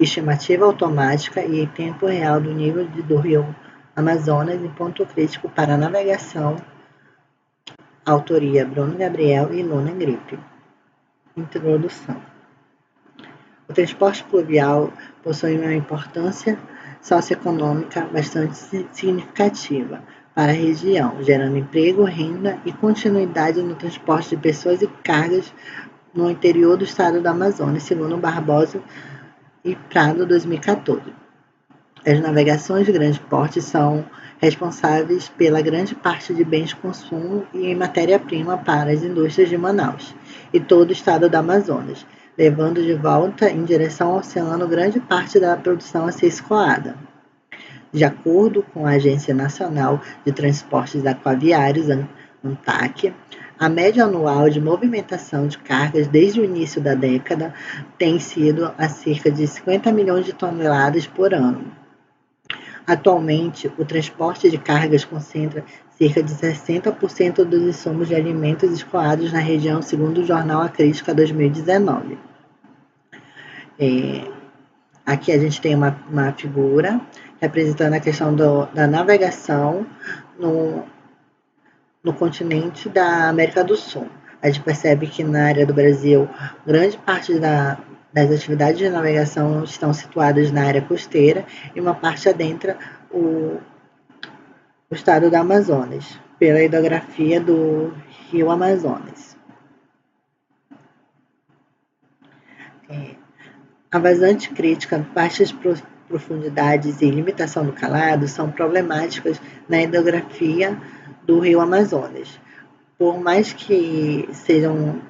estimativa automática e em tempo real do nível do rio Amazonas em ponto crítico para navegação. Autoria: Bruno Gabriel e Luna Gripe. Introdução. O transporte fluvial possui uma importância socioeconômica bastante significativa para a região, gerando emprego, renda e continuidade no transporte de pessoas e cargas no interior do estado do Amazonas, segundo Barbosa e Prado, 2014. As navegações de grande porte são responsáveis pela grande parte de bens de consumo e matéria-prima para as indústrias de Manaus e todo o estado do Amazonas, levando de volta em direção ao oceano grande parte da produção a ser escoada. De acordo com a Agência Nacional de Transportes Aquaviários, ANTAQ, a média anual de movimentação de cargas desde o início da década tem sido a cerca de 50 milhões de toneladas por ano. Atualmente, o transporte de cargas concentra cerca de 60% dos insumos de alimentos escoados na região, segundo o jornal A Crítica 2019. Aqui a gente tem uma figura representando a questão da navegação no continente da América do Sul. A gente percebe que na área do Brasil, grande parte das atividades de navegação estão situadas na área costeira e uma parte adentra o estado do Amazonas, pela hidrografia do rio Amazonas. A vazante crítica, baixas profundidades e limitação do calado são problemáticas na hidrografia do rio Amazonas. Por mais que sejam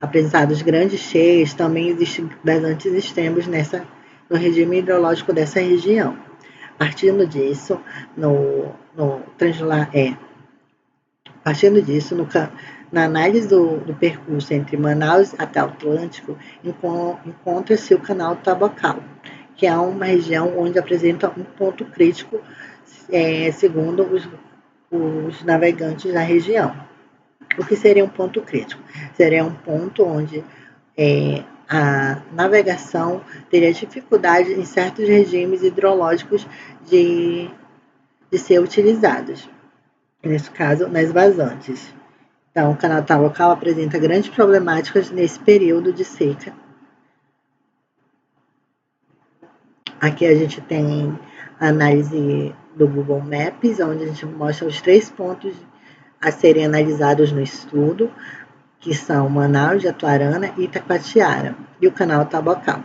apresentados grandes cheias, também existem vazantes extremos no regime hidrológico dessa região. Partindo disso, na análise do percurso entre Manaus até o Atlântico, encontra-se o Canal Tabocal, que é uma região onde apresenta um ponto crítico, segundo os navegantes da região. O que seria um ponto crítico? Seria um ponto onde a navegação teria dificuldade em certos regimes hidrológicos de ser utilizados, nesse caso, nas vazantes. Então, o canal Tabocal apresenta grandes problemáticas nesse período de seca. Aqui a gente tem a análise do Google Maps, onde a gente mostra os 3 pontos a serem analisados no estudo, que são Manaus, Jatuarana e Itacoatiara, e o canal Tabocal.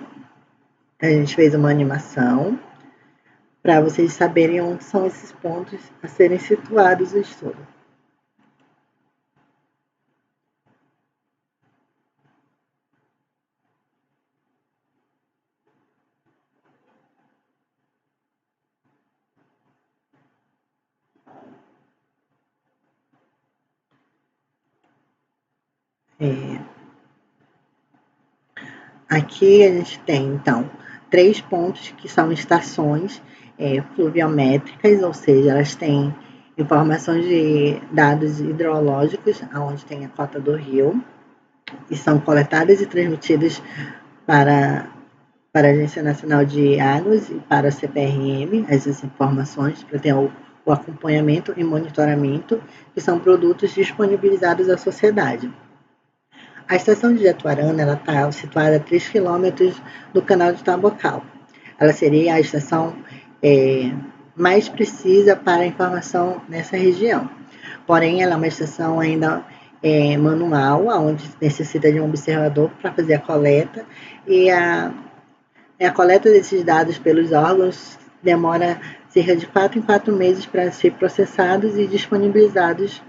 A gente fez uma animação para vocês saberem onde são esses pontos a serem situados no estudo. Aqui a gente tem, então, 3 pontos que são estações fluviométricas, ou seja, elas têm informações de dados hidrológicos, onde tem a cota do rio, e são coletadas e transmitidas para a Agência Nacional de Águas e para a CPRM, essas informações, para ter o acompanhamento e monitoramento, que são produtos disponibilizados à sociedade. A estação de Jatuarana está situada a 3 quilômetros do canal de Tabocal. Ela seria a estação mais precisa para a informação nessa região. Porém, ela é uma estação ainda manual, onde necessita de um observador para fazer a coleta, e a coleta desses dados pelos órgãos demora cerca de 4 em 4 meses para ser processados e disponibilizados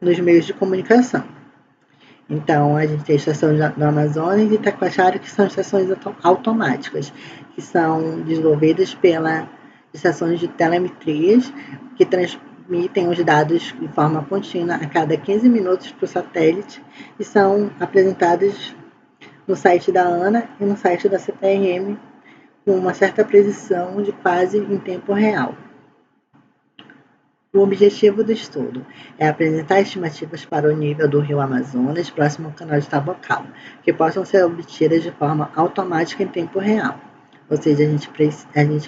nos meios de comunicação. Então, a gente tem a estação do Amazonas e Itacoatiara, que são estações automáticas, que são desenvolvidas pelas estações de telemetrias, que transmitem os dados de forma contínua a cada 15 minutos para o satélite e são apresentadas no site da ANA e no site da CPRM com uma certa precisão de quase em tempo real. O objetivo do estudo é apresentar estimativas para o nível do rio Amazonas próximo ao canal de Tabocal, que possam ser obtidas de forma automática em tempo real. Ou seja, a gente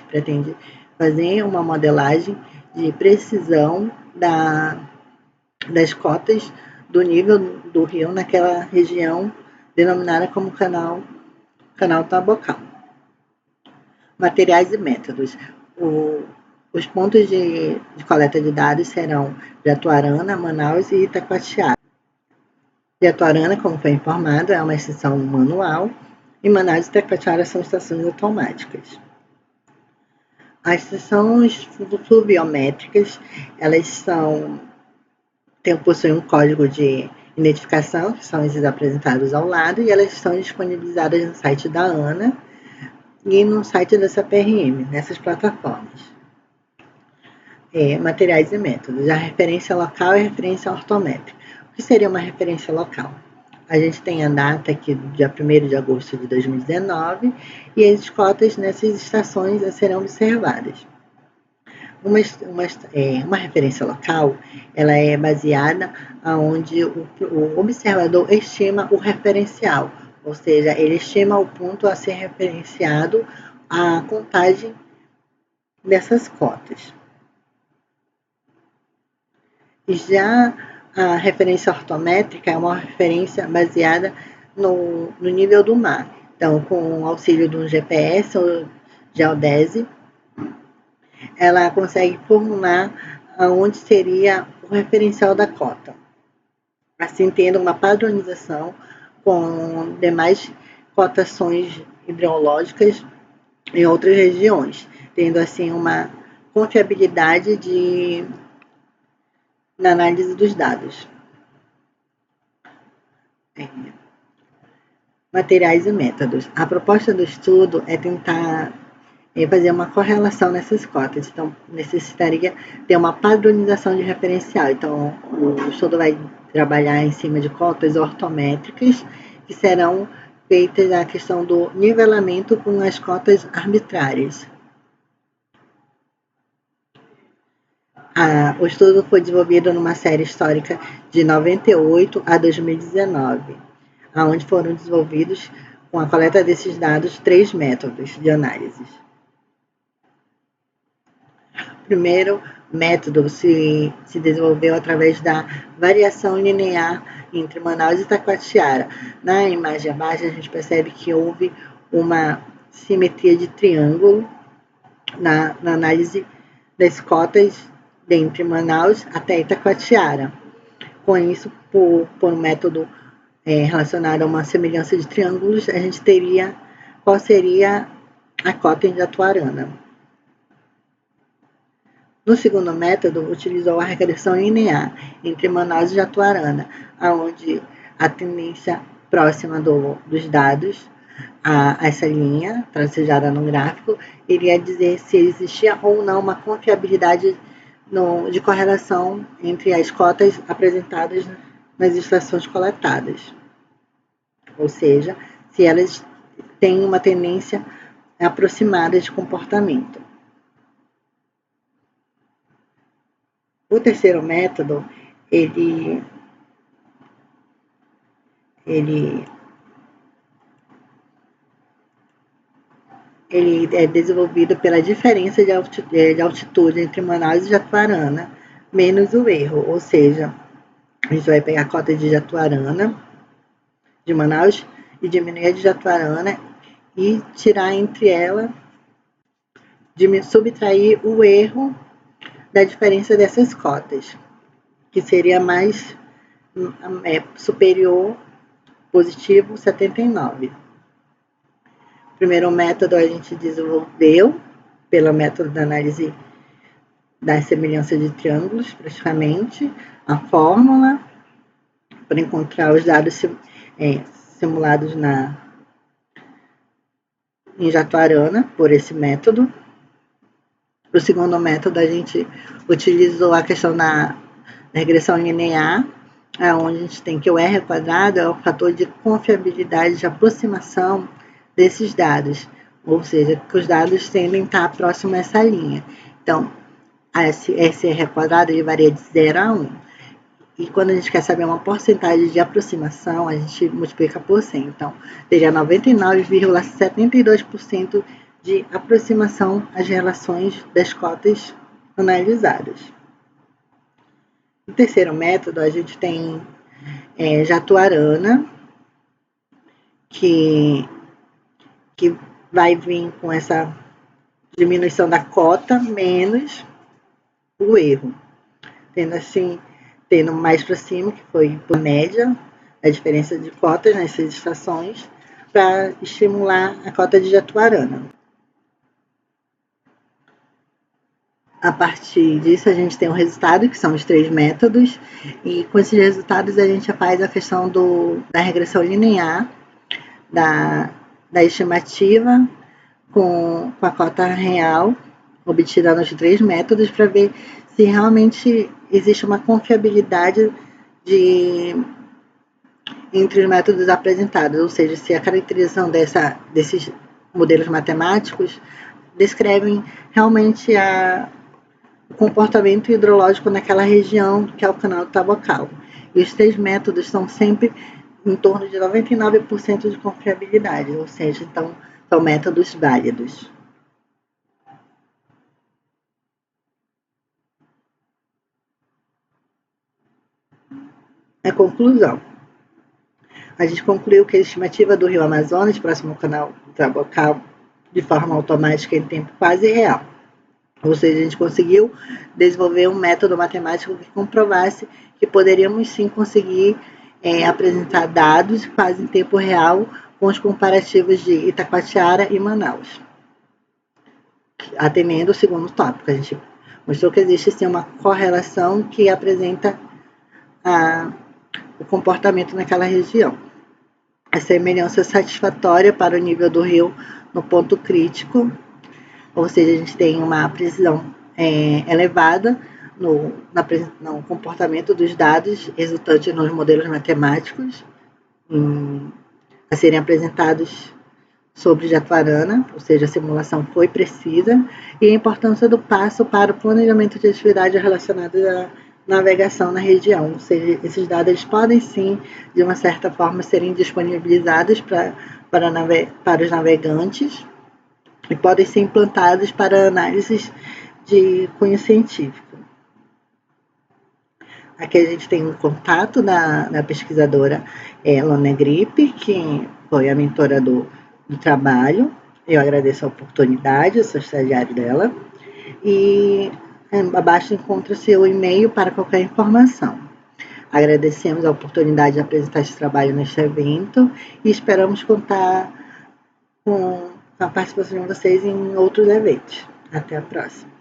pretende fazer uma modelagem de precisão das cotas do nível do rio naquela região denominada como canal Tabocal. Materiais e métodos. Os pontos de coleta de dados serão Jatuarana, Manaus e Itacoatiara. Jatuarana, como foi informado, é uma estação manual e Manaus e Itacoatiara são estações automáticas. As estações fluviométricas, elas possuem um código de identificação, que são esses apresentados ao lado, e elas estão disponibilizadas no site da ANA e no site da CPRM, nessas plataformas. Materiais e métodos. A referência local e a referência ortométrica. O que seria uma referência local? A gente tem a data aqui do dia 1º de agosto de 2019 e as cotas nessas estações serão observadas. Uma referência local, ela é baseada onde o observador estima o referencial, ou seja, ele estima o ponto a ser referenciado à contagem dessas cotas. Já a referência ortométrica é uma referência baseada no nível do mar. Então, com o auxílio de um GPS ou geodésia, ela consegue formular aonde seria o referencial da cota, assim tendo uma padronização com demais cotações hidrológicas em outras regiões, tendo assim uma confiabilidade na análise dos dados. Materiais e métodos. A proposta do estudo é tentar fazer uma correlação nessas cotas. Então, necessitaria ter uma padronização de referencial. Então, o estudo vai trabalhar em cima de cotas ortométricas, que serão feitas a questão do nivelamento com as cotas arbitrárias. O estudo foi desenvolvido numa série histórica de 98 a 2019, onde foram desenvolvidos, com a coleta desses dados, 3 métodos de análise. O primeiro método se desenvolveu através da variação linear entre Manaus e Itacoatiara. Na imagem abaixo, a gente percebe que houve uma simetria de triângulo na análise das cotas dentre Manaus até Itacoatiara. Com isso, por um método relacionado a uma semelhança de triângulos, a gente teria qual seria a cota em Jatuarana. No segundo método, utilizou a regressão linear entre Manaus e Jatuarana, onde a tendência próxima dos dados a essa linha, tracejada no gráfico, iria dizer se existia ou não uma confiabilidade de correlação entre as cotas apresentadas nas estações coletadas. Ou seja, se elas têm uma tendência aproximada de comportamento. O terceiro método, ele é desenvolvido pela diferença de altitude entre Manaus e Jatuarana, menos o erro, ou seja, a gente vai pegar a cota de Jatuarana, de Manaus, e diminuir a de Jatuarana e tirar entre ela, subtrair o erro da diferença dessas cotas, que seria mais superior, positivo 79. O primeiro método a gente desenvolveu pelo método da análise da semelhança de triângulos, praticamente, a fórmula para encontrar os dados simulados em Jatuarana, por esse método. O segundo método, a gente utilizou a questão da regressão linear, onde a gente tem que o R quadrado é o fator de confiabilidade de aproximação desses dados, ou seja, que os dados tendem a estar próximos a essa linha. Então, esse R quadrado ele varia de 0 a 1. E quando a gente quer saber uma porcentagem de aproximação, a gente multiplica por 100. Então, teria 99,72% de aproximação às relações das cotas analisadas. No terceiro método, a gente tem Jatuarana, que vai vir com essa diminuição da cota menos o erro. Tendo mais para cima, que foi por média, a diferença de cotas nessas estações, para estimular a cota de Jatuarana. A partir disso, a gente tem o resultado, que são os 3 métodos, e com esses resultados a gente faz a questão da regressão linear, da estimativa com a cota real, obtida nos 3 métodos, para ver se realmente existe uma confiabilidade entre os métodos apresentados, ou seja, se a caracterização desses modelos matemáticos descrevem realmente o comportamento hidrológico naquela região que é o canal Tabocal. E os 3 métodos são sempre em torno de 99% de confiabilidade, ou seja, então são métodos válidos. A conclusão. A gente concluiu que a estimativa do rio Amazonas, próximo ao canal Tabocal, de forma automática em tempo quase real. Ou seja, a gente conseguiu desenvolver um método matemático que comprovasse que poderíamos sim conseguir apresentar dados quase em tempo real com os comparativos de Itacoatiara e Manaus. Atendendo o segundo tópico, a gente mostrou que existe sim uma correlação que apresenta o comportamento naquela região. A semelhança satisfatória para o nível do rio no ponto crítico, ou seja, a gente tem uma precisão elevada no comportamento dos dados resultantes nos modelos matemáticos a serem apresentados sobre Jatuarana, ou seja, a simulação foi precisa, e a importância do passo para o planejamento de atividades relacionadas à navegação na região, ou seja, esses dados eles podem sim, de uma certa forma, serem disponibilizados para os navegantes e podem ser implantados para análises de cunho científico. Aqui a gente tem um contato da pesquisadora Lona Gripe, que foi a mentora do trabalho. Eu agradeço a oportunidade, eu sou estagiário dela. E abaixo encontra-se o e-mail para qualquer informação. Agradecemos a oportunidade de apresentar esse trabalho neste evento e esperamos contar com a participação de vocês em outros eventos. Até a próxima.